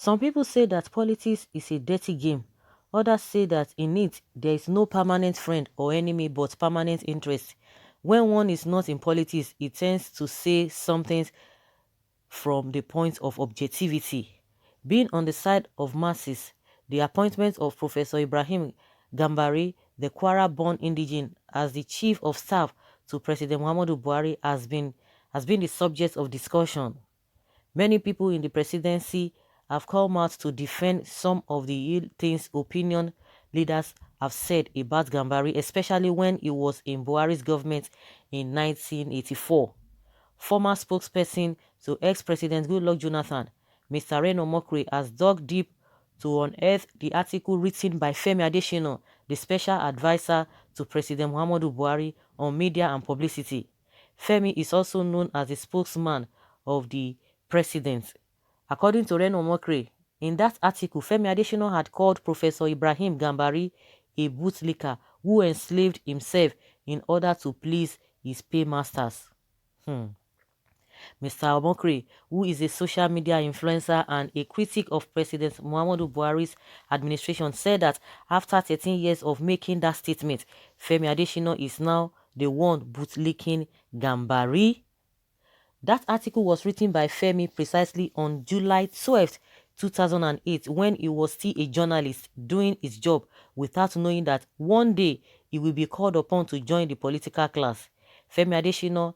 Some people say that politics is a dirty game. Others say that in it, there is no permanent friend or enemy but permanent interest. When one is not in politics, it tends to say something from the point of objectivity. Being on the side of masses, the appointment of Professor Ibrahim Gambari, the Kwara-born indigene, as the chief of staff to President Muhammadu Buhari has been the subject of discussion. Many people in the presidency have come out to defend some of the ill things opinion leaders have said about Gambari, especially when he was in Buhari's government in 1984. Former spokesperson to ex-President Goodluck Jonathan, Mr. Reno Mokri, has dug deep to unearth the article written by FEMI Adesina, the special advisor to President Muhammadu Buhari on media and publicity. FEMI is also known as the spokesman of the president. According to Reno Mokri, in that article, FEMI Adesina had called Professor Ibrahim Gambari a bootlicker who enslaved himself in order to please his paymasters. Mr. Mokri, who is a social media influencer and a critic of President Muhammadu Buhari's administration, said that after 13 years of making that statement, Femi Adesina is now the one bootlicking Gambari. That article was written by Femi precisely on July 12th, 2008, when he was still a journalist doing his job without knowing that one day he will be called upon to join the political class. Femi Adesina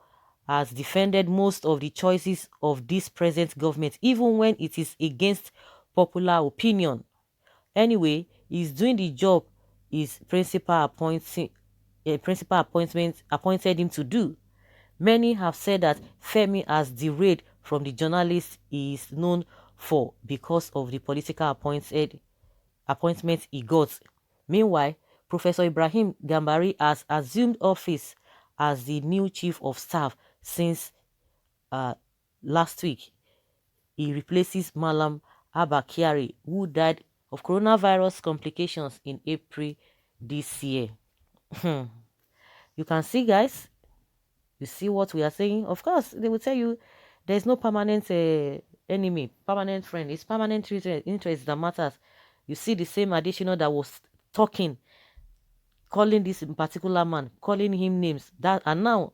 has defended most of the choices of this present government, even when it is against popular opinion. Anyway, he's doing the job his principal appointment appointed him to do. Many have said that Femi has derailed from the journalist he is known for because of the political appointment he got. Meanwhile, Professor Ibrahim Gambari has assumed office as the new chief of staff since last week. He replaces Malam Abba Kyari, who died of coronavirus complications in April this year. You can see, guys, you see what we are saying. Of course, they will tell you there's no permanent enemy, permanent friend. It's permanent interest that matters. You see the same additional that was talking, calling this particular man, calling him names, that, and now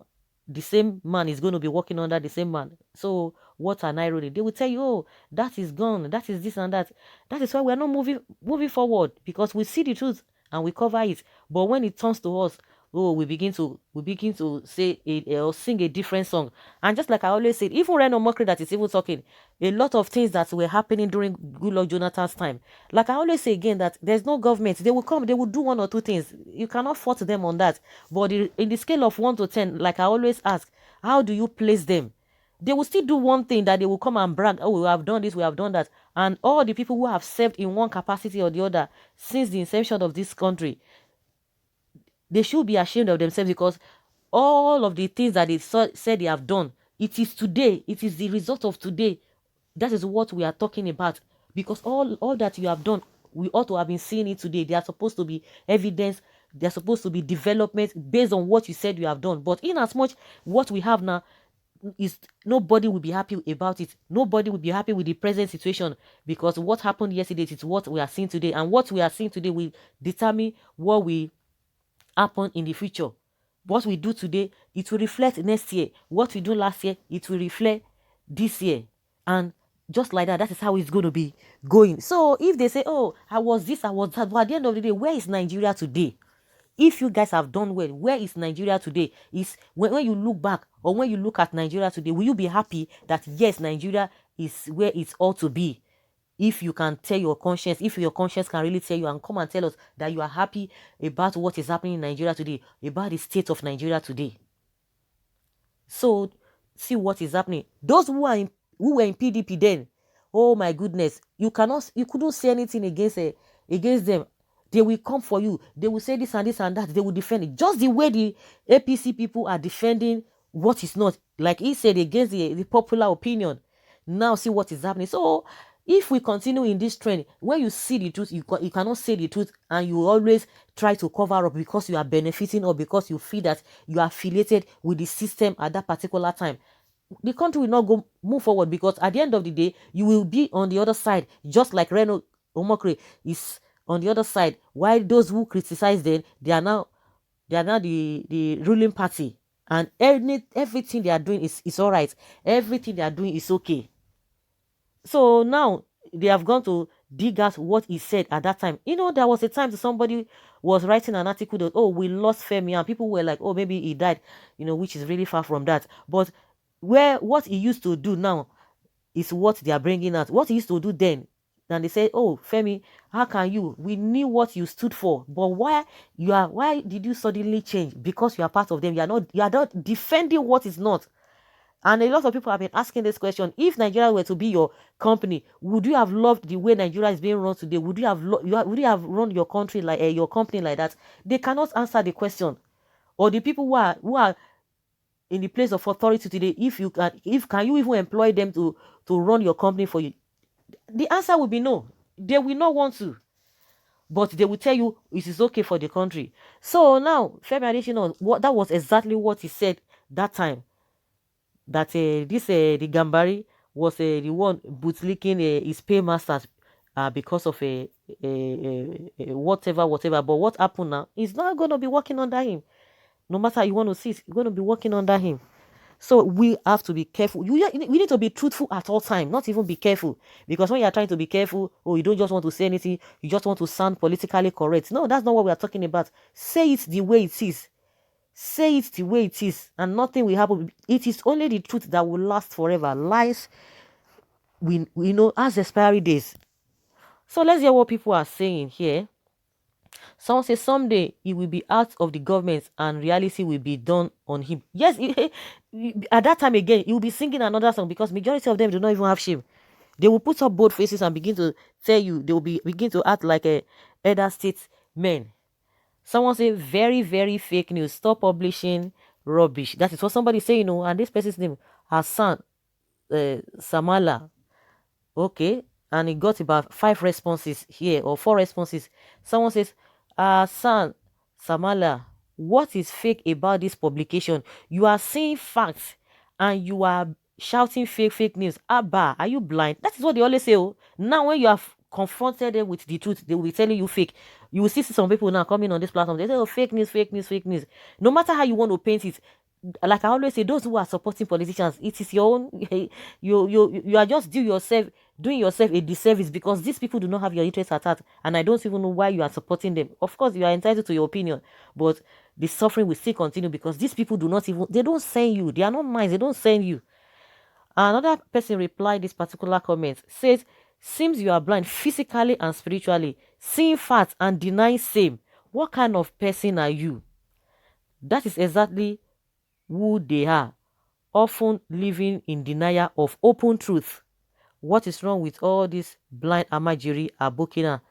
the same man is going to be working under the same man. So what an irony. They will tell you, oh, that is gone, that is this and that. That is why we are not moving forward, because we see the truth and we cover it. But when it turns to us, oh, we begin to say or sing a different song. And just like I always said, even Reno Mokri that is even talking, a lot of things that were happening during Goodluck Jonathan's time. Like I always say again, that there's no government. They will come, they will do one or two things. You cannot fault them on that. But in the scale of 1 to 10, like I always ask, how do you place them? They will still do one thing, that they will come and brag, oh, we have done this, we have done that. And all the people who have served in one capacity or the other since the inception of this country, they should be ashamed of themselves, because all of the things that they said they have done, it is today, it is the result of today. That is what we are talking about, because all that you have done, we ought to have been seeing it today. They are supposed to be evidence, they are supposed to be development based on what you said you have done. But in as much what we have now is, nobody will be happy about it. Nobody will be happy with the present situation, because what happened yesterday is what we are seeing today, and what we are seeing today will determine what we happen in the future. What we do today, it will reflect next year. What we do last year, it will reflect this year. And just like that, that is how it's going to be going. So if they say, oh, I was this, I was that, but at the end of the day, where is Nigeria today? If you guys have done well, where is Nigeria today? Is when you look back, or when you look at Nigeria today, will you be happy that yes, Nigeria is where it's ought to be? If you can tell your conscience, if your conscience can really tell you and come and tell us that you are happy about what is happening in Nigeria today, about the state of Nigeria today. So see what is happening. Those who were in PDP then, oh my goodness, you couldn't say anything against them. They will come for you. They will say this and this and that. They will defend it. Just the way the APC people are defending what is not, like he said, against the popular opinion. Now see what is happening. So if we continue in this trend, when you see the truth, you cannot say the truth, and you always try to cover up because you are benefiting, or because you feel that you are affiliated with the system at that particular time. the country will not move forward, because at the end of the day, you will be on the other side, just like Reno Omokri is on the other side. While those who criticize them, they are now the ruling party, and everything they are doing is all right. Everything they are doing is okay. So now they have gone to dig out what he said at that time. There was a time somebody was writing an article that, oh, we lost Femi, and people were like, oh, maybe he died, which is really far from that. But what he used to do now is what they are bringing out. What he used to do then, and they say, oh, Femi, how can you? We knew what you stood for, but why did you suddenly change? Because you are part of them. You are not defending what is not. And a lot of people have been asking this question: if Nigeria were to be your company, would you have loved the way Nigeria is being run today? Would you have run your country like your company like that? They cannot answer the question. Or the people who are in the place of authority today, can you even employ them to run your company for you? The answer will be no. They will not want to, but they will tell you it is okay for the country. So now Femi Adesina, that was exactly what he said that time, that the Gambari was the one bootlicking his paymasters because of whatever. But what happened now? He's not going to be working under him. No matter how you want to see, it's going to be working under him. So we have to be careful. We need to be truthful at all time, not even be careful. Because when you are trying to be careful, you don't just want to say anything, you just want to sound politically correct. No, that's not what we are talking about. Say it the way it is. Say it the way it is, and nothing will happen. It is only the truth that will last forever. Lies, we know, has expiry days. So let's hear what people are saying here. Someone says someday he will be out of the government and reality will be done on him. Yes, at that time again, he will be singing another song, because majority of them do not even have shame. They will put up bold faces and begin to tell you, they will begin to act like a elder statesmen. Someone say very, very fake news. Stop publishing rubbish. That is what somebody say, and this person's name, Hassan Samala. Okay. And he got about 5 responses here, or 4 responses. Someone says, Hassan Samala, what is fake about this publication? You are saying facts and you are shouting fake news. Abba, are you blind? That is what they always say. Oh. Now when you have confronted them with the truth, they will be telling you fake. You will see some people now coming on this platform. They say, oh, fake news. No matter how you want to paint it, like I always say, those who are supporting politicians, it is your own. You are just doing yourself a disservice, because these people do not have your interests at heart, and I don't even know why you are supporting them. Of course, you are entitled to your opinion, but the suffering will still continue, because these people they don't send you. They are not nice. They don't send you. Another person replied this particular comment, says, seems you are blind physically and spiritually, seeing facts and denying same. What kind of person are you? That is exactly who they are, often living in denial of open truth. What is wrong with all this blind Amajiri Abokina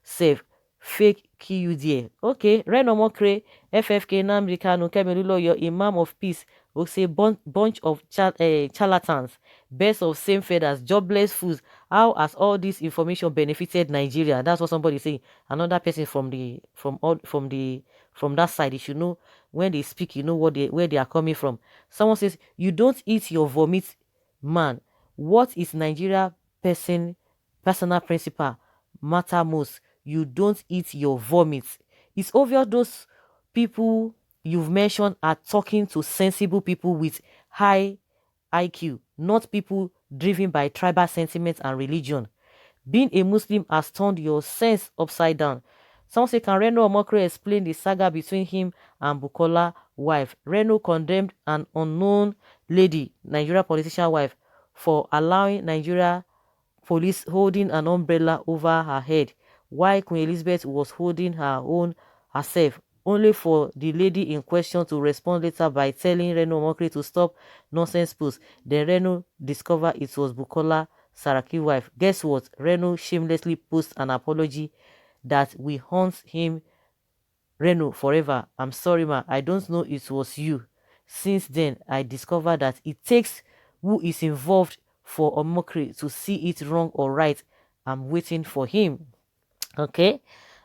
self? Fake KUDA. Okay, Renomokre, FFK, Nnamdi Kanu, Kemelulo, your Imam of Peace, will say bunch of charlatans, best of same feathers, jobless fools. How has all this information benefited Nigeria? That's what somebody saying. Another person from that side, you should know when they speak, you know where they are coming from. Someone says, you don't eat your vomit, man. What is Nigeria personal principle matter most? You don't eat your vomit. It's obvious those people you've mentioned are talking to sensible people with high IQ, not people driven by tribal sentiments and religion. Being a Muslim has turned your sense upside down. Someone say, can Reno Omokre explain the saga between him and Bukola wife? Reno condemned an unknown lady, Nigeria politician wife, for allowing Nigeria police holding an umbrella over her head, while Queen Elizabeth was holding her own herself, only for the lady in question to respond later by telling Reno Omokre to stop nonsense posts. Then Reno discovered it was Bukola Saraki's wife. Guess what? Reno shamelessly posts an apology that we haunt him, Reno, forever. I'm sorry, ma. I don't know it was you. Since then, I discovered that it takes who is involved for Omokri to see it wrong or right. I'm waiting for him. Okay?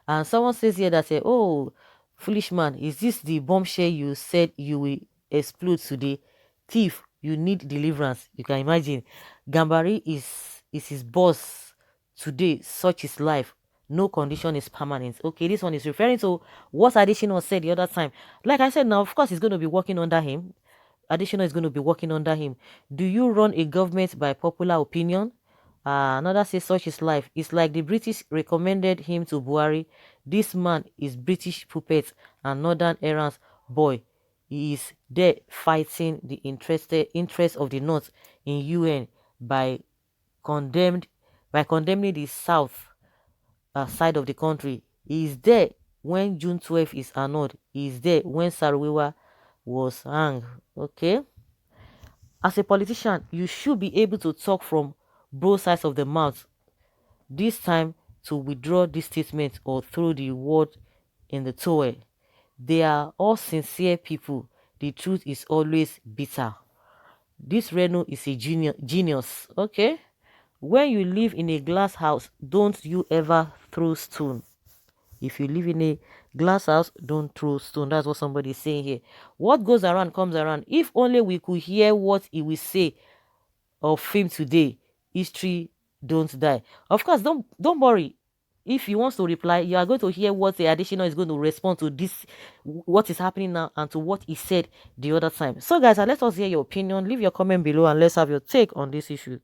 And someone says here that, oh, foolish man, is this the bombshell you said you will explode today? Thief, you need deliverance. You can imagine. Gambari is his boss today. Such is life. No condition is permanent. Okay, this one is referring to what Adesina said the other time. Like I said, now, of course, he's going to be working under him. Adesina is going to be working under him. Do you run a government by popular opinion? Another says such is life. It's like the British recommended him to Buhari. This man is British puppet and Northern errands boy. He is there fighting the interest of the North in UN by condemning the South side of the country. He is there when June 12th is annulled. He is there when Sarwewa was hanged. Okay. As a politician, you should be able to talk from both sides of the mouth. This time to withdraw this statement or throw the word in the towel. They are all sincere people. The truth is always bitter. This Reno is a genius. Okay. When you live in a glass house, don't you ever throw stone. If you live in a glass house, don't throw stone. That's what somebody is saying here. What goes around comes around. If only we could hear what he will say of him today. History don't die. Of course, don't worry. If he wants to reply, you are going to hear what the Adesina is going to respond to this, what is happening now, and to what he said the other time. So, guys, let us hear your opinion. Leave your comment below and let's have your take on this issue.